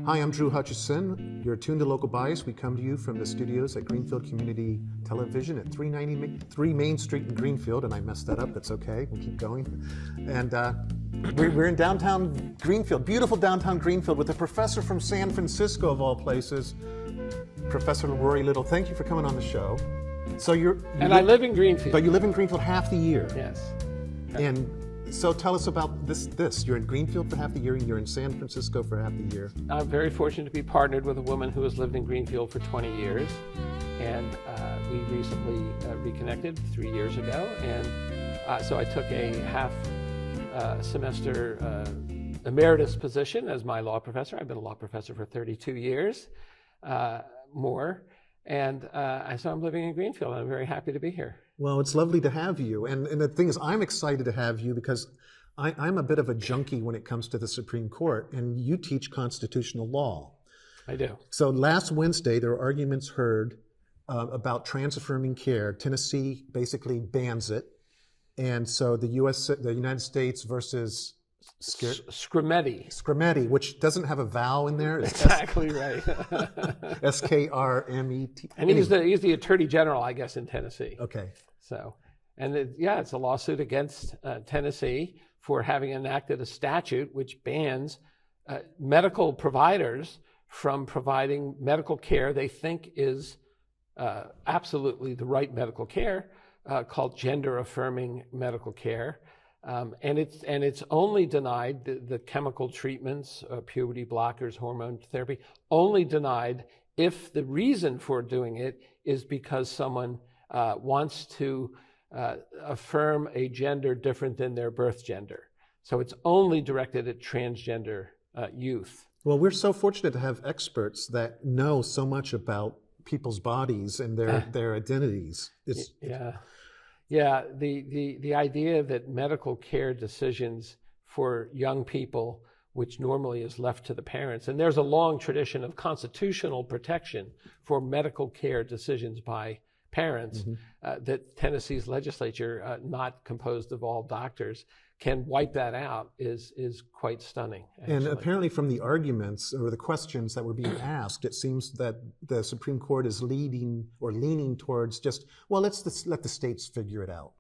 Hi, I'm Drew Hutchison. You're tuned to Local Bias. We come to you from the studios at Greenfield Community Television at 393 Main Street in Greenfield, and I messed that up. That's okay. We'll keep going. And we're in downtown Greenfield, beautiful downtown Greenfield, with a professor from San Francisco, of all places, Professor Rory Little. Thank you for coming on the show. So I live in Greenfield. But you live in Greenfield half the year. Yes. And so tell us about this. You're in Greenfield for half the year, and you're in San Francisco for half the year. I'm very fortunate to be partnered with a woman who has lived in Greenfield for 20 years. And we recently reconnected 3 years ago. And so I took a half semester emeritus position as my law professor. I've been a law professor for 32 years, more. And so I'm living in Greenfield, and I'm very happy to be here. Well, it's lovely to have you. And the thing is, I'm excited to have you because I'm a bit of a junkie when it comes to the Supreme Court, and you teach constitutional law. I do. So last Wednesday, there were arguments heard about trans-affirming care. Tennessee basically bans it. And so the United States versus Skrmetti, which doesn't have a vowel in there. Exactly right. Skrmeti. And he's the Attorney General, I guess, in Tennessee. Okay. So, and it's a lawsuit against Tennessee for having enacted a statute which bans medical providers from providing medical care they think is absolutely the right medical care, called gender-affirming medical care. And it's only denied, the chemical treatments, puberty blockers, hormone therapy, only denied if the reason for doing it is because someone wants to affirm a gender different than their birth gender. So it's only directed at transgender youth. Well, we're so fortunate to have experts that know so much about people's bodies and their identities. Yeah, the idea that medical care decisions for young people, which normally is left to the parents, and there's a long tradition of constitutional protection for medical care decisions by parents, that Tennessee's legislature, not composed of all doctors, can wipe that out is quite stunning, actually. And apparently from the arguments or the questions that were being asked, it seems that the Supreme Court is leaning towards just, well, let's let the states figure it out.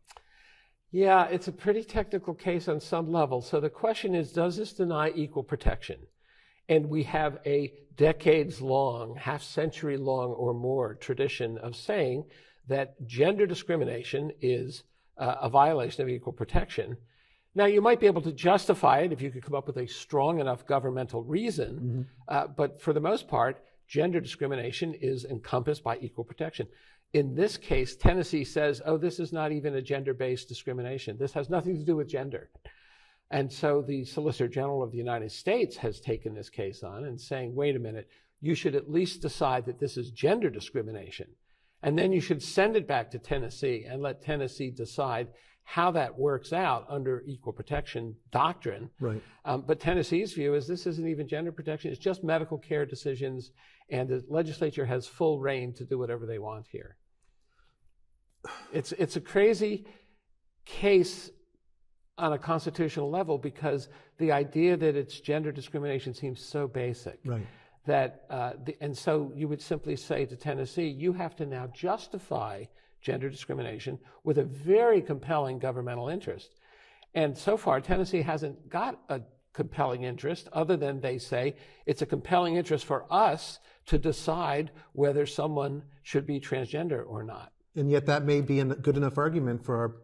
Yeah, it's a pretty technical case on some level. So the question is, does this deny equal protection? And we have a decades-long, half-century-long or more tradition of saying that gender discrimination is a violation of equal protection. Now, you might be able to justify it if you could come up with a strong enough governmental reason, but for the most part, gender discrimination is encompassed by equal protection. In this case, Tennessee says, oh, this is not even a gender-based discrimination. This has nothing to do with gender. And so the Solicitor General of the United States has taken this case on and saying, wait a minute, you should at least decide that this is gender discrimination. And then you should send it back to Tennessee and let Tennessee decide how that works out under equal protection doctrine. Right. But Tennessee's view is this isn't even gender protection. It's just medical care decisions, and the legislature has full reign to do whatever they want here. It's a crazy case on a constitutional level because the idea that it's gender discrimination seems so basic. Right. That and so you would simply say to Tennessee, you have to now justify gender discrimination with a very compelling governmental interest. And so far, Tennessee hasn't got a compelling interest other than they say it's a compelling interest for us to decide whether someone should be transgender or not. And yet that may be a good enough argument for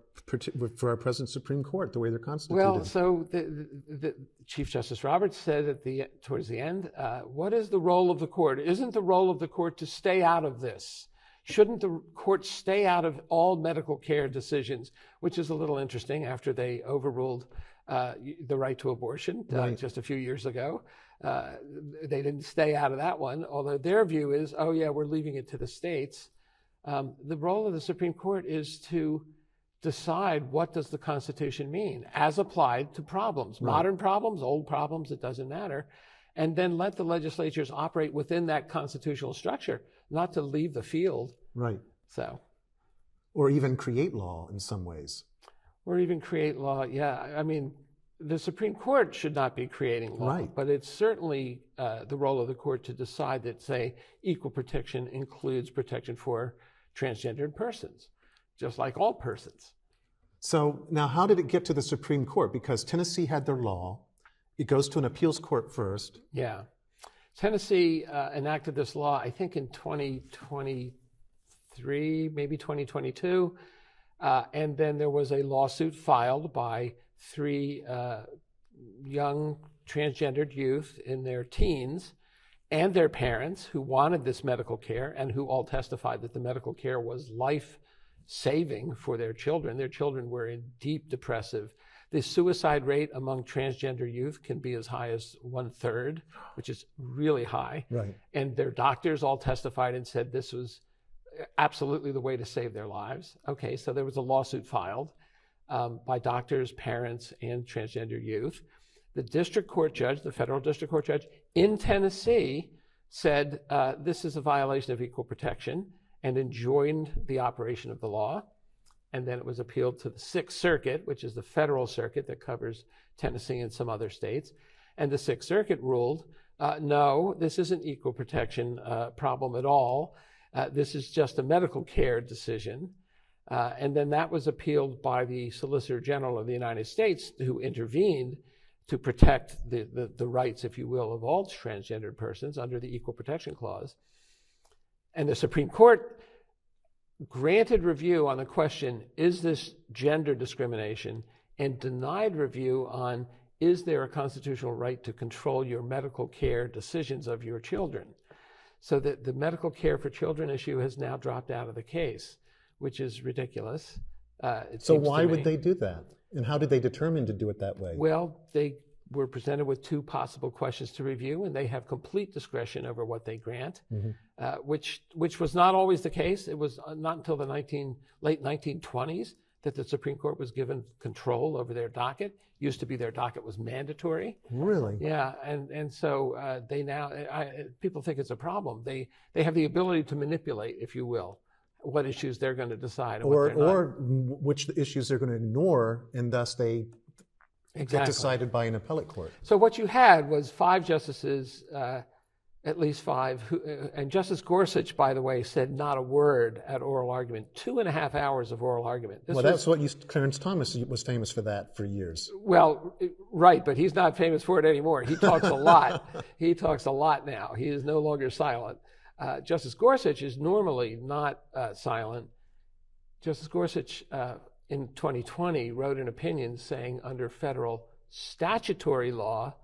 our present Supreme Court, the way they're constituted. Well, so the Chief Justice Roberts said towards the end, what is the role of the court? Isn't the role of the court to stay out of this? Shouldn't the court stay out of all medical care decisions, which is a little interesting after they overruled the right to abortion just a few years ago. They didn't stay out of that one, although their view is, oh yeah, we're leaving it to the states. The role of the Supreme Court is to decide what does the Constitution mean as applied to problems, modern problems, old problems, it doesn't matter, and then let the legislatures operate within that constitutional structure, not to leave the field. Right. So. Or even create law in some ways. Or even create law, yeah. I mean, the Supreme Court should not be creating law, Right. but it's certainly the role of the court to decide that, say, equal protection includes protection for transgendered persons, just like all persons. So now how did it get to the Supreme Court? Because Tennessee had their law. It goes to an appeals court first. Yeah. Tennessee enacted this law, I think, in 2023, maybe 2022. And then there was a lawsuit filed by 3 young transgendered youth in their teens and their parents who wanted this medical care and who all testified that the medical care was life-saving for their children. Their children were in deep depressive. The suicide rate among transgender youth can be as high as 1/3, which is really high. Right. And their doctors all testified and said this was absolutely the way to save their lives. Okay, so there was a lawsuit filed by doctors, parents, and transgender youth. The district court judge, the federal district court judge in Tennessee said this is a violation of equal protection and enjoined the operation of the law. And then it was appealed to the Sixth Circuit, which is the federal circuit that covers Tennessee and some other states. And the Sixth Circuit ruled, no, this isn't equal protection problem at all. This is just a medical care decision. And then that was appealed by the Solicitor General of the United States, who intervened to protect the rights, if you will, of all transgendered persons under the Equal Protection Clause. And the Supreme Court granted review on the question, is this gender discrimination, and denied review on, is there a constitutional right to control your medical care decisions of your children? So that the medical care for children issue has now dropped out of the case, which is ridiculous. So why would they do that? And how did they determine to do it that way? Well, they were presented with 2 possible questions to review, and they have complete discretion over what they grant, which was not always the case. It was not until the late 1920s that the Supreme Court was given control over their docket. Used to be their docket was mandatory. Really? Yeah, and so they now, people think it's a problem. They have the ability to manipulate, if you will, what issues they're going to decide. And or which issues they're going to ignore, and thus they get decided by an appellate court. So what you had was 5 justices, at least 5, and Justice Gorsuch, by the way, said not a word at oral argument. 2.5 hours of oral argument. That's what Clarence Thomas was famous for that for years. Well, right, but he's not famous for it anymore. He talks a lot. He talks a lot now. He is no longer silent. Justice Gorsuch is normally not silent. Justice Gorsuch in 2020 wrote an opinion saying under federal statutory law,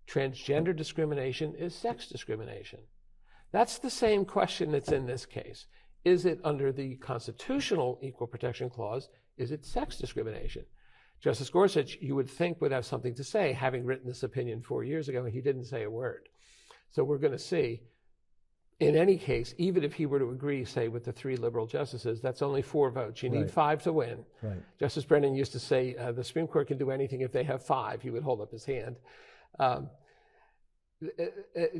transgender discrimination is sex discrimination. That's the same question that's in this case. Is it under the constitutional Equal Protection Clause? Is it sex discrimination? Justice Gorsuch, you would think, would have something to say, having written this opinion 4 years ago, and he didn't say a word. So we're going to see. In any case, even if he were to agree, say, with the 3 liberal justices, that's only 4 votes. You need 5 to win. Right. Justice Brennan used to say the Supreme Court can do anything if they have 5. He would hold up his hand.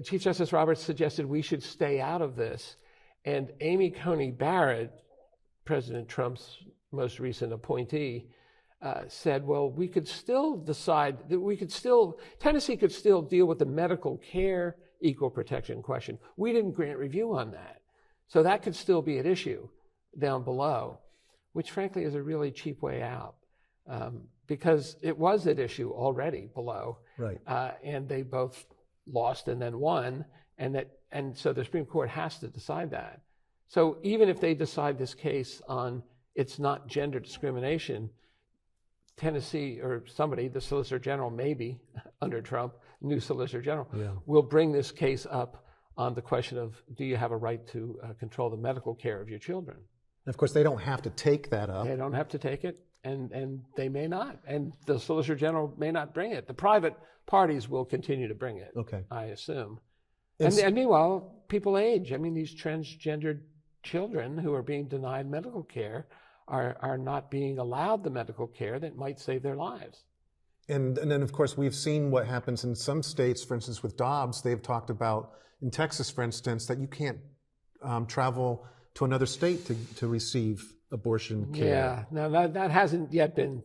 Chief Justice Roberts suggested we should stay out of this. And Amy Coney Barrett, President Trump's most recent appointee, said, well, we could still decide that Tennessee could still deal with the medical care equal protection question. We didn't grant review on that. So that could still be at issue down below, which frankly is a really cheap way out because it was at issue already below. Right. And they both lost and then won. And so the Supreme Court has to decide that. So even if they decide this case on it's not gender discrimination, Tennessee or somebody, the Solicitor General maybe under Trump, new Solicitor General, will bring this case up on the question of do you have a right to control the medical care of your children? Of course, they don't have to take that up. They don't have to take it, and they may not. And the Solicitor General may not bring it. The private parties will continue to bring it, I assume. And meanwhile, people age. I mean, these transgendered children who are being denied medical care are not being allowed the medical care that might save their lives. And then, of course, we've seen what happens in some states. For instance, with Dobbs, they've talked about, in Texas, for instance, that you can't travel to another state to receive abortion care. Yeah, no, that hasn't yet been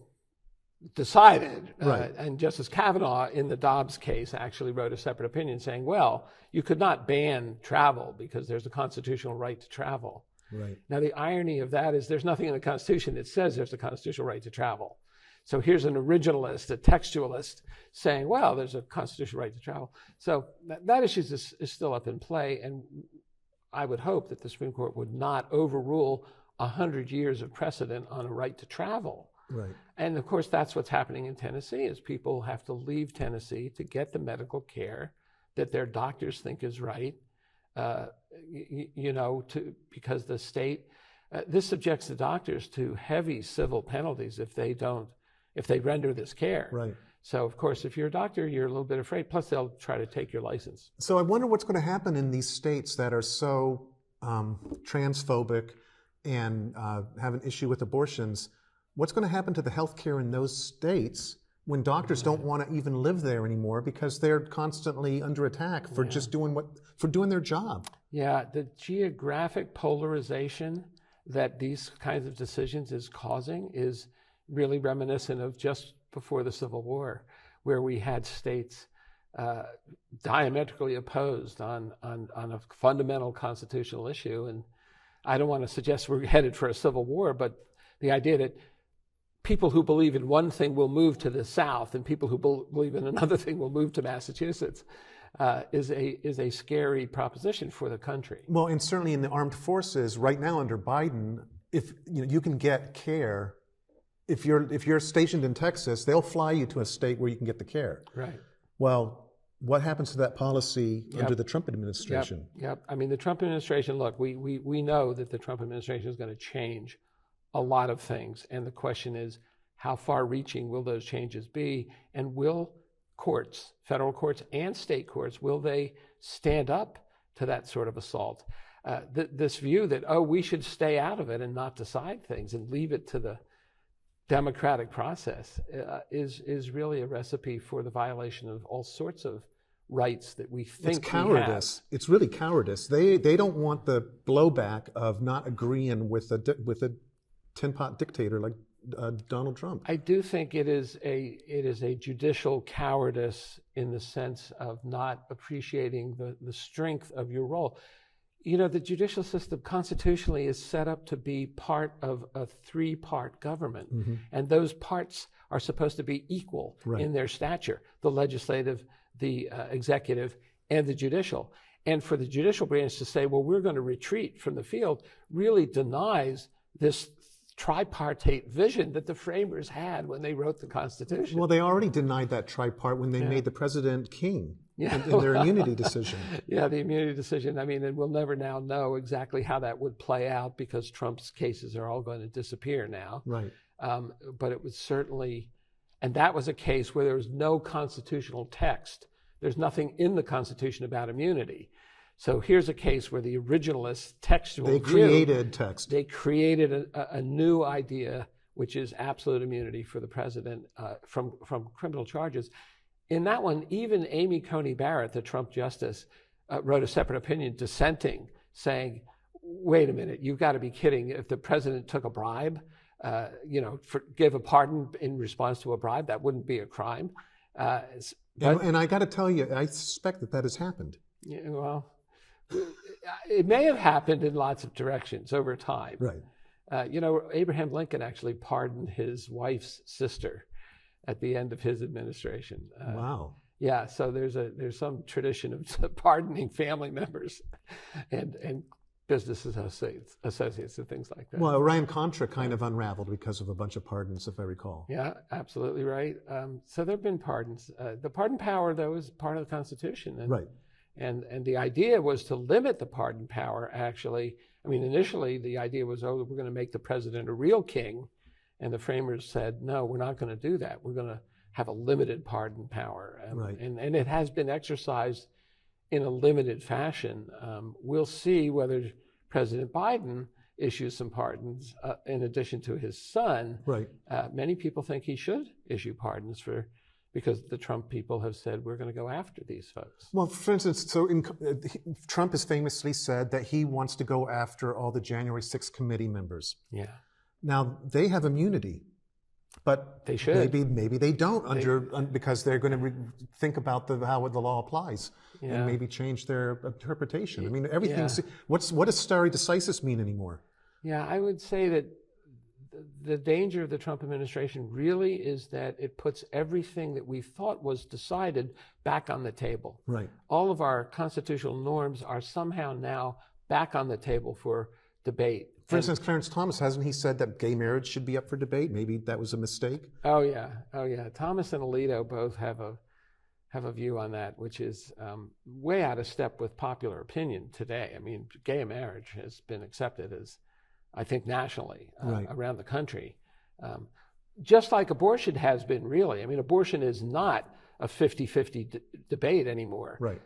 decided. Right. And Justice Kavanaugh in the Dobbs case actually wrote a separate opinion saying, well, you could not ban travel because there's a constitutional right to travel. Right. Now, the irony of that is there's nothing in the Constitution that says there's a constitutional right to travel. So here's an originalist, a textualist, saying, well, there's a constitutional right to travel. So that issue is still up in play, and I would hope that the Supreme Court would not overrule 100 years of precedent on a right to travel. Right. And of course, that's what's happening in Tennessee, is people have to leave Tennessee to get the medical care that their doctors think is right, because the state, this subjects the doctors to heavy civil penalties if they render this care. Right. So, of course, if you're a doctor, you're a little bit afraid. Plus, they'll try to take your license. So I wonder what's going to happen in these states that are so transphobic and have an issue with abortions. What's going to happen to the healthcare in those states when doctors don't want to even live there anymore because they're constantly under attack for just doing their job? Yeah, the geographic polarization that these kinds of decisions is causing is really reminiscent of just before the Civil War, where we had states diametrically opposed on a fundamental constitutional issue. And I don't want to suggest we're headed for a civil war, but the idea that people who believe in one thing will move to the South and people who believe in another thing will move to Massachusetts is a scary proposition for the country. Well, and certainly in the armed forces right now under Biden, if you can get care, if you're stationed in Texas, they'll fly you to a state where you can get the care. Right. Well, what happens to that policy under the Trump administration? Yep. I mean, the Trump administration, look, we know that the Trump administration is going to change a lot of things. And the question is, how far-reaching will those changes be? And will courts, federal courts and state courts, will they stand up to that sort of assault? This view that, we should stay out of it and not decide things and leave it to the democratic process is really a recipe for the violation of all sorts of rights that we think it's cowardice. It's really cowardice. They don't want the blowback of not agreeing with a tin-pot dictator like Donald Trump. I do think it is a judicial cowardice in the sense of not appreciating the strength of your role. The judicial system constitutionally is set up to be part of a three-part government, and those parts are supposed to be equal in their stature: the legislative, the executive, and the judicial. And for the judicial branch to say, well, we're going to retreat from the field, really denies this tripartite vision that the framers had when they wrote the Constitution. Well, they already denied that tripart when they made the president king in their immunity decision. Yeah, the immunity decision. I mean, and we'll never now know exactly how that would play out because Trump's cases are all going to disappear now. Right. But it was certainly, and that was a case where there was no constitutional text. There's nothing in the Constitution about immunity. So here's a case where the originalist textual They created text. They created a new idea, which is absolute immunity for the president from criminal charges. In that one, even Amy Coney Barrett, the Trump justice, wrote a separate opinion dissenting, saying, wait a minute, you've got to be kidding. If the president took a bribe, give a pardon in response to a bribe, that wouldn't be a crime. And I got to tell you, I suspect that has happened. Yeah, well, it may have happened in lots of directions over time. Right. Abraham Lincoln actually pardoned his wife's sister at the end of his administration. Wow. Yeah, so there's some tradition of pardoning family members and business associates and things like that. Well, Iran-Contra kind of unraveled because of a bunch of pardons, if I recall. Yeah, absolutely right. So there have been pardons. The pardon power, though, is part of the Constitution. Right. And the idea was to limit the pardon power, actually. I mean, initially, the idea was, we're going to make the president a real king. And the framers said, no, we're not going to do that. We're going to have a limited pardon power. Right. And it has been exercised in a limited fashion. We'll see whether President Biden issues some pardons in addition to his son. Right. Many people think he should issue pardons because the Trump people have said, we're going to go after these folks. Well, for instance, Trump has famously said that he wants to go after all the January 6th committee members. Yeah. Now, they have immunity. But they should. Maybe they don't because they're going to think about how the law applies and maybe change their interpretation. I mean, everything's. What does stare decisis mean anymore? Yeah, I would say that the danger of the Trump administration really is that it puts everything that we thought was decided back on the table. Right. All of our constitutional norms are somehow now back on the table for debate. For instance, Clarence Thomas, hasn't he said that gay marriage should be up for debate? Maybe that was a mistake. Oh yeah. Thomas and Alito both have a view on that, which is way out of step with popular opinion today. I mean, gay marriage has been accepted as, I think, nationally around the country, just like abortion has been. Really, I mean, abortion is not a 50-50 debate anymore. Right.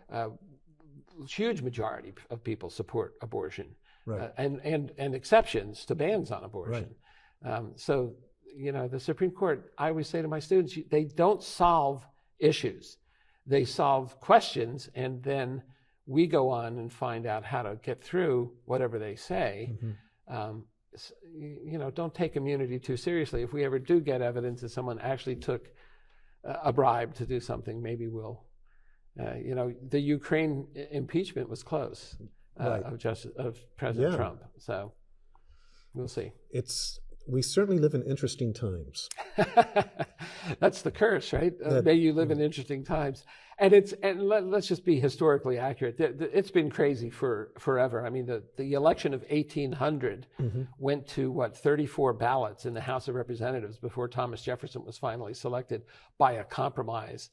Huge majority of people support abortion. Right. And exceptions to bans on abortion. Right. So, the Supreme Court, I always say to my students, they don't solve issues. They solve questions, and then we go on and find out how to get through whatever they say. Mm-hmm. Don't take immunity too seriously. If we ever do get evidence that someone actually took a bribe to do something, maybe we'll, the Ukraine impeachment was close. Of President Trump. So we'll see. We certainly live in interesting times. That's the curse, right? May you live in interesting times. And let's just be historically accurate. It's been crazy forever. I mean, the election of 1800 went to 34 ballots in the House of Representatives before Thomas Jefferson was finally selected by a compromise,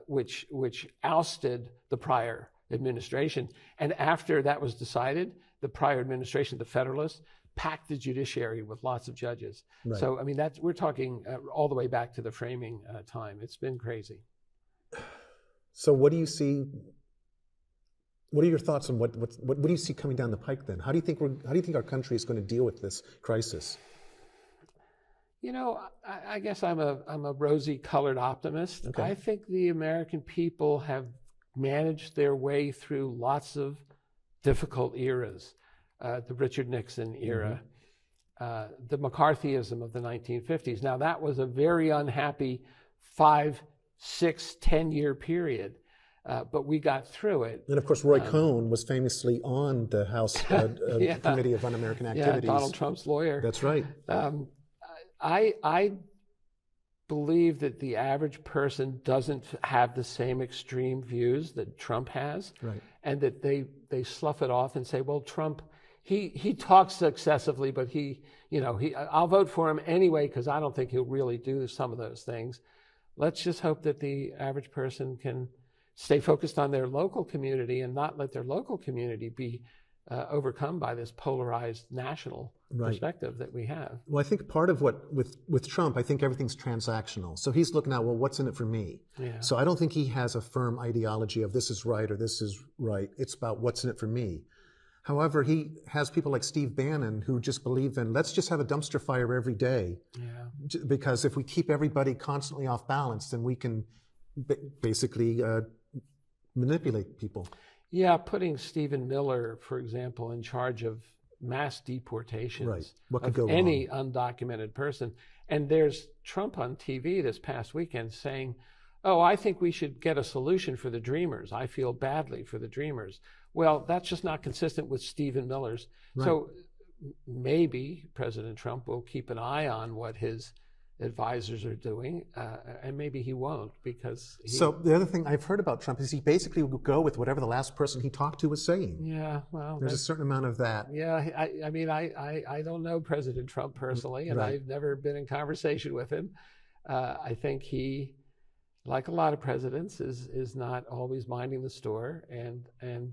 which ousted the prior administration. And after that was decided, the prior administration, the Federalists, packed the judiciary with lots of judges. Right. So, I mean, we're talking all the way back to the framing time. It's been crazy. So what do you see? What are your thoughts on what do you see coming down the pike then? How do you think our country is going to deal with this crisis? I guess I'm a rosy-colored optimist. Okay. I think the American people have managed their way through lots of difficult eras, the Richard Nixon era, the McCarthyism of the 1950s. Now, that was a very unhappy 5, 6, 10-year period, but we got through it. And of course, Roy Cohn was famously on the House Committee of Un-American Activities. Yeah, Donald Trump's lawyer. That's right. I believe that the average person doesn't have the same extreme views that Trump has, right, and that they slough it off and say, well, Trump, he talks excessively, but I'll vote for him anyway because I don't think he'll really do some of those things. Let's just hope that the average person can stay focused on their local community and not let their local community be overcome by this polarized national perspective that we have. Well, I think part of what with Trump, I think everything's transactional. So he's looking at, well, what's in it for me? Yeah. So I don't think he has a firm ideology of this is right or this is right. It's about what's in it for me. However, he has people like Steve Bannon who just believe in let's just have a dumpster fire every day. Yeah. Because if we keep everybody constantly off balance, then we can basically manipulate people. Yeah, putting Stephen Miller, for example, in charge of mass deportations of any undocumented person. And there's Trump on TV this past weekend saying, oh, I think we should get a solution for the Dreamers. I feel badly for the Dreamers. Well, that's just not consistent with Stephen Miller's. Right. So maybe President Trump will keep an eye on what his advisors are doing, and maybe he won't because So the other thing I've heard about Trump is he basically will go with whatever the last person he talked to was saying. Yeah, well, there's a certain amount of that. Yeah, I mean, I don't know President Trump personally, and I've never been in conversation with him. I think he, like a lot of presidents, is not always minding the store, and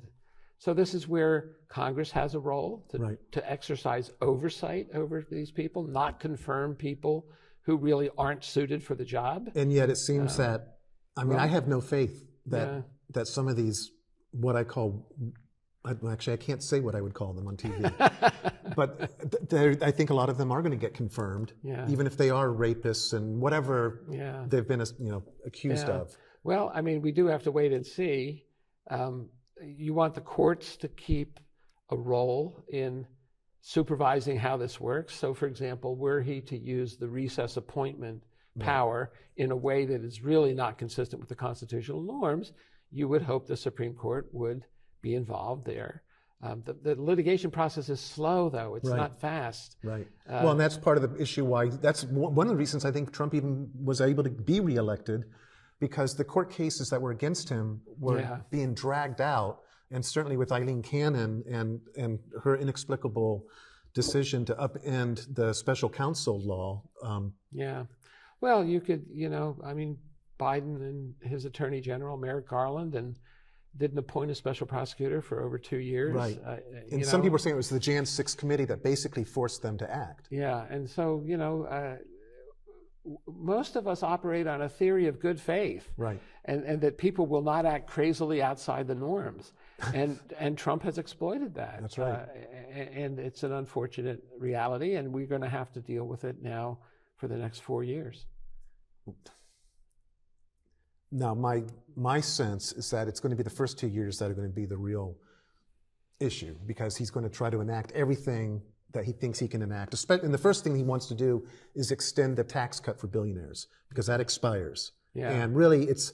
so this is where Congress has a role to exercise oversight over these people, not confirm people who really aren't suited for the job. And yet it seems that, I have no faith that some of these, what I call, actually I can't say what I would call them on TV, but I think a lot of them are going to get confirmed, even if they are rapists and whatever they've been accused of. Well, I mean, we do have to wait and see. You want the courts to keep a role in supervising how this works. So, for example, were he to use the recess appointment power in a way that is really not consistent with the constitutional norms, you would hope the Supreme Court would be involved there. The litigation process is slow, though. It's not fast. Right. Well, and that's part of the issue why, that's one of the reasons I think Trump even was able to be reelected, because the court cases that were against him were being dragged out. And certainly with Eileen Cannon and her inexplicable decision to upend the special counsel law. Well, you could, I mean, Biden and his Attorney General, Merrick Garland, and didn't appoint a special prosecutor for over 2 years. Right. And some people were saying it was the Jan 6 committee that basically forced them to act. Yeah. And so, most of us operate on a theory of good faith. Right. And that people will not act crazily outside the norms. And Trump has exploited that. That's right. And it's an unfortunate reality, and we're going to have to deal with it now for the next 4 years. Now, my sense is that it's going to be the first 2 years that are going to be the real issue, because he's going to try to enact everything that he thinks he can enact. And the first thing he wants to do is extend the tax cut for billionaires, because that expires. Yeah. And really, it's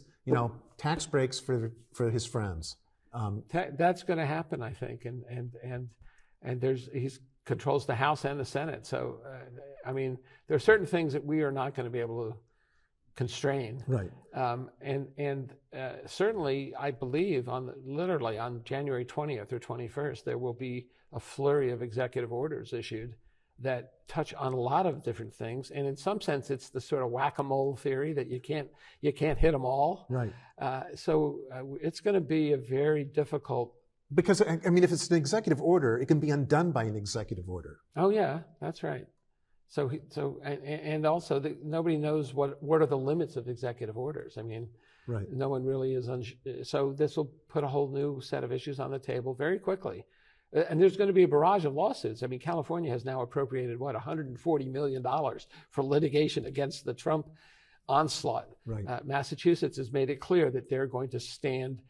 tax breaks for his friends. That's going to happen, I think, and he controls the House and the Senate. So, I mean, there are certain things that we are not going to be able to constrain. Right. And certainly, I believe literally on January 20th or 21st, there will be a flurry of executive orders issued that touch on a lot of different things. And in some sense, it's the sort of whack-a-mole theory that you can't hit them all. Right. So it's going to be a very difficult. Because, I mean, if it's an executive order, it can be undone by an executive order. Oh, yeah, that's right. And also nobody knows what are the limits of executive orders. I mean, right. No one really is. So this will put a whole new set of issues on the table very quickly. And there's going to be a barrage of lawsuits. I mean, California has now appropriated, $140 million for litigation against the Trump onslaught. Right. Massachusetts has made it clear that they're going to stand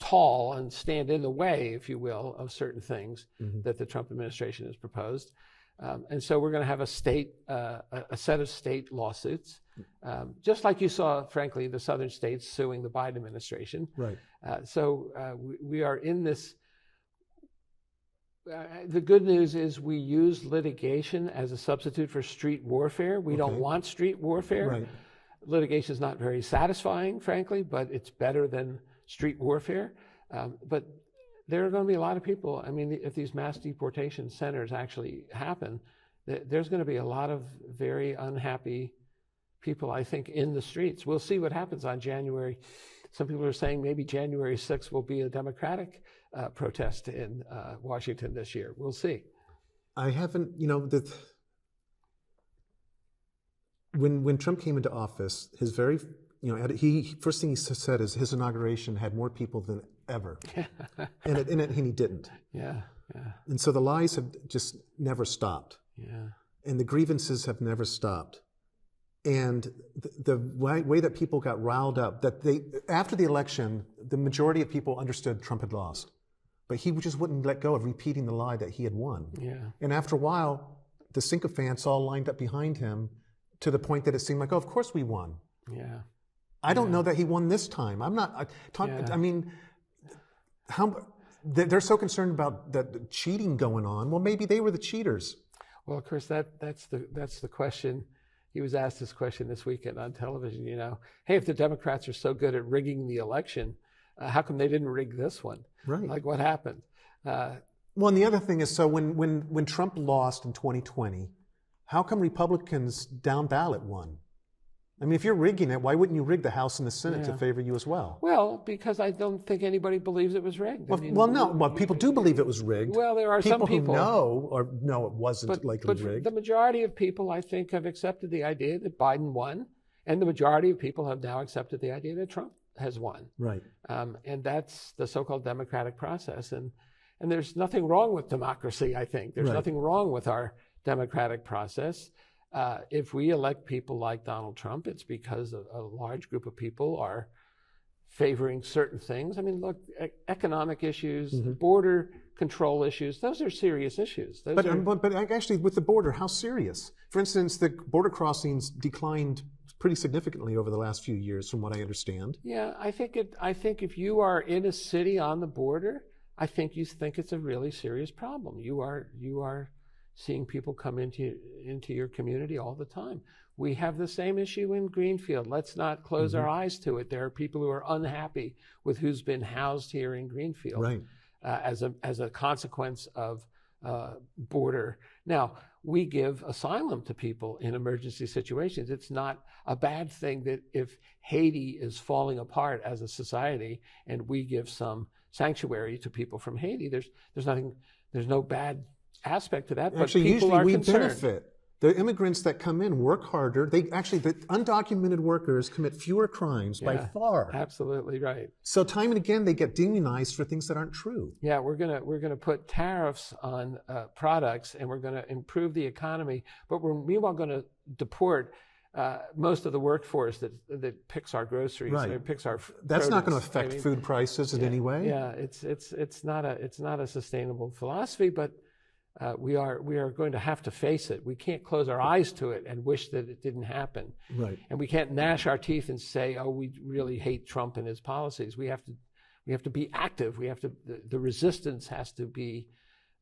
tall and stand in the way, if you will, of certain things that the Trump administration has proposed. And so we're going to have a set of state lawsuits, just like you saw, frankly, the southern states suing the Biden administration. Right. So we are in this. The good news is we use litigation as a substitute for street warfare. We don't want street warfare. Right. Litigation is not very satisfying, frankly, but it's better than street warfare. But there are going to be a lot of people. I mean, if these mass deportation centers actually happen, there's going to be a lot of very unhappy people, I think, in the streets. We'll see what happens on January. Some people are saying maybe January 6th will be a Democratic protest in Washington this year. We'll see. I haven't, when Trump came into office, his very, first thing he said is his inauguration had more people than ever, and he didn't. Yeah. And so the lies have just never stopped. Yeah. And the grievances have never stopped. And the way that people got riled up, after the election, the majority of people understood Trump had lost. But he just wouldn't let go of repeating the lie that he had won. Yeah. And after a while, the sycophants all lined up behind him to the point that it seemed like, oh, of course we won. Yeah. I don't know that he won this time. I'm not talking, I mean, they're so concerned about the cheating going on. Well, maybe they were the cheaters. Well, of course, that's the question. He was asked this question this weekend on television, hey, if the Democrats are so good at rigging the election, how come they didn't rig this one? Right. Like, what happened? Well, and the other thing is, so when Trump lost in 2020, how come Republicans down ballot won? I mean, if you're rigging it, why wouldn't you rig the House and the Senate to favor you as well? Well, because I don't think anybody believes it was rigged. Well, people do believe it was rigged. Well, there are some people who know it wasn't likely rigged. The majority of people, I think, have accepted the idea that Biden won, and the majority of people have now accepted the idea that Trump has won. Right. And that's the so-called democratic process. And there's nothing wrong with democracy, I think. There's nothing wrong with our democratic process. If we elect people like Donald Trump, it's because a large group of people are favoring certain things. I mean, look, economic issues, border control issues. Those are serious issues. But actually, with the border, how serious? For instance, the border crossings declined pretty significantly over the last few years, from what I understand. Yeah, I think if you are in a city on the border, I think you think it's a really serious problem. You are seeing people come into your community all the time. We have the same issue in Greenfield. Let's not close our eyes to it. There are people who are unhappy with who's been housed here in Greenfield, right, as a consequence of border. Now, we give asylum to people in emergency situations. It's not a bad thing that if Haiti is falling apart as a society and we give some sanctuary to people from Haiti, there's no bad aspect to that. Actually, but people usually we concerned. benefit. The immigrants that come in work harder. The undocumented workers commit fewer crimes by far. Absolutely right. So time and again, they get demonized for things that aren't true. Yeah, we're gonna put tariffs on products, and we're gonna improve the economy, but we're meanwhile gonna deport most of the workforce that picks our groceries, right. Picks our. That's produce. not going to affect food prices in any way. Yeah, it's not a sustainable philosophy, but. We are going to have to face it. We can't close our eyes to it and wish that it didn't happen. Right. And we can't gnash our teeth and say, "Oh, we really hate Trump and his policies." We have to be active. We have to. The resistance has to be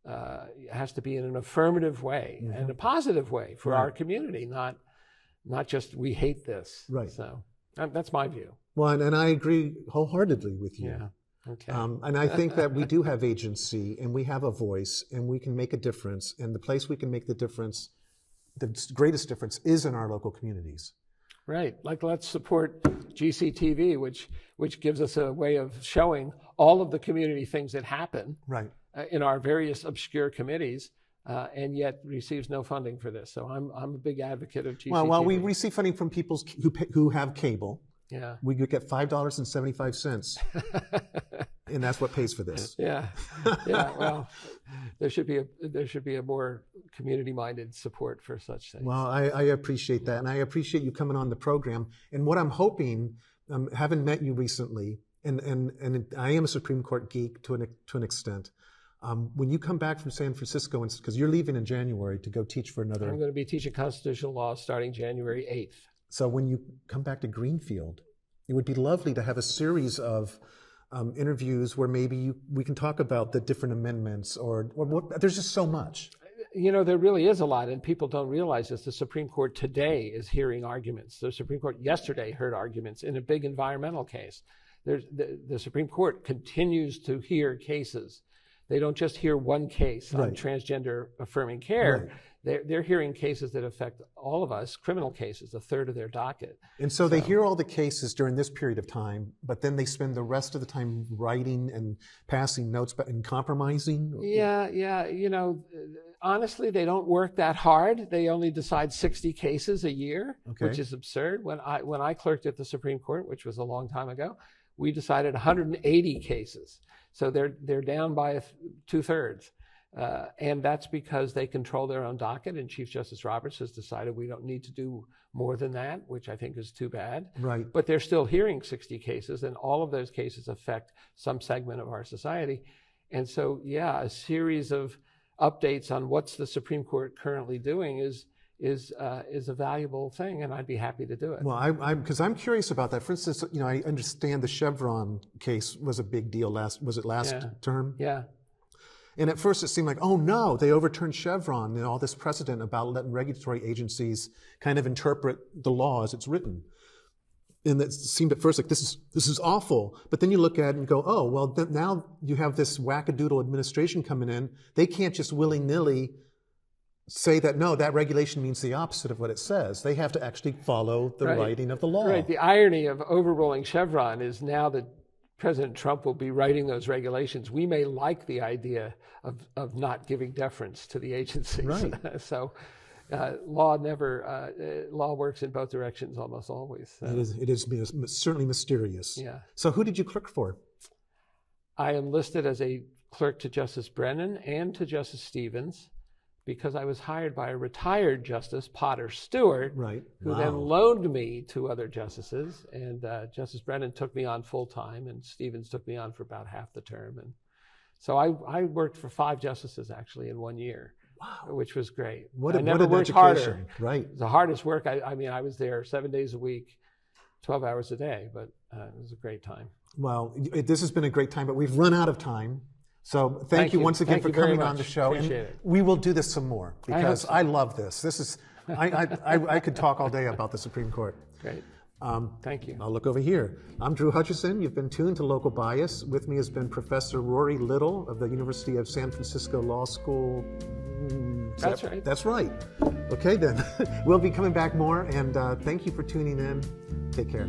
in an affirmative way and a positive way for our community, not just we hate this. Right. So that's my view. Well, and I agree wholeheartedly with you. Yeah. Okay. And I think that we do have agency and we have a voice and we can make a difference. And the place we can make the difference, the greatest difference, is in our local communities. Right. Like, let's support GCTV, which gives us a way of showing all of the community things that happen right. In our various obscure committees, and yet receives no funding for this. So I'm a big advocate of GCTV. Well, we receive funding from people who have cable. Yeah. We could get $5.75, and that's what pays for this. Yeah. Well, there should be a more community-minded support for such things. Well, I appreciate that, and I appreciate you coming on the program. And what I'm hoping, having met you recently, and I am a Supreme Court geek to an extent. When you come back from San Francisco, because you're leaving in January to go teach for another. I'm going to be teaching constitutional law starting January 8th. So when you come back to Greenfield, it would be lovely to have a series of interviews where maybe we can talk about the different amendments or what. There's just so much. You know, there really is a lot, and people don't realize this. The Supreme Court today is hearing arguments. The Supreme Court yesterday heard arguments in a big environmental case. The Supreme Court continues to hear cases. They don't just hear one case on transgender affirming care. Right. They're hearing cases that affect all of us, criminal cases, a third of their docket. And so they hear all the cases during this period of time, but then they spend the rest of the time writing and passing notes and compromising? Yeah. You know, honestly, they don't work that hard. They only decide 60 cases a year, which is absurd. When I clerked at the Supreme Court, which was a long time ago, we decided 180 cases. So they're down by 2/3. And that's because they control their own docket, and Chief Justice Roberts has decided we don't need to do more than that, which I think is too bad. Right. But they're still hearing 60 cases, and all of those cases affect some segment of our society. And so, a series of updates on what's the Supreme Court currently doing is a valuable thing, and I'd be happy to do it. Well, because I'm curious about that. For instance, I understand the Chevron case was a big deal last term? Yeah. And at first it seemed like, oh no, they overturned Chevron and all this precedent about letting regulatory agencies kind of interpret the law as it's written. And it seemed at first like this is awful. But then you look at it and go, oh, well, now you have this wackadoodle administration coming in. They can't just willy-nilly say that, no, that regulation means the opposite of what it says. They have to actually follow the writing of the law. Right. The irony of overruling Chevron is now that President Trump will be writing those regulations. We may like the idea of not giving deference to the agencies. Right. So law works in both directions almost always. So. It is certainly mysterious. Yeah. So who did you clerk for? I am listed as a clerk to Justice Brennan and to Justice Stevens because I was hired by a retired Justice, Potter Stewart, who then loaned me to other justices. And Justice Brennan took me on full time, and Stevens took me on for about half the term. And So I worked for 5 justices actually in 1 year. Wow. Which was great. What I never an worked education. harder. Right. The hardest work, I mean, I was there 7 days a week, 12 hours a day, but it was a great time. Well, this has been a great time, but we've run out of time. So thank you once again for coming on the show. Appreciate and it. we will do this some more because so. I love this. This is, I could talk all day about the Supreme Court. Great. Thank you. I'll look over here. I'm Drew Hutchison. You've been tuned to Local Bias. With me has been Professor Rory Little of the University of San Francisco Law School. That's right. That's right. Okay, then. We'll be coming back more, and thank you for tuning in. Take care.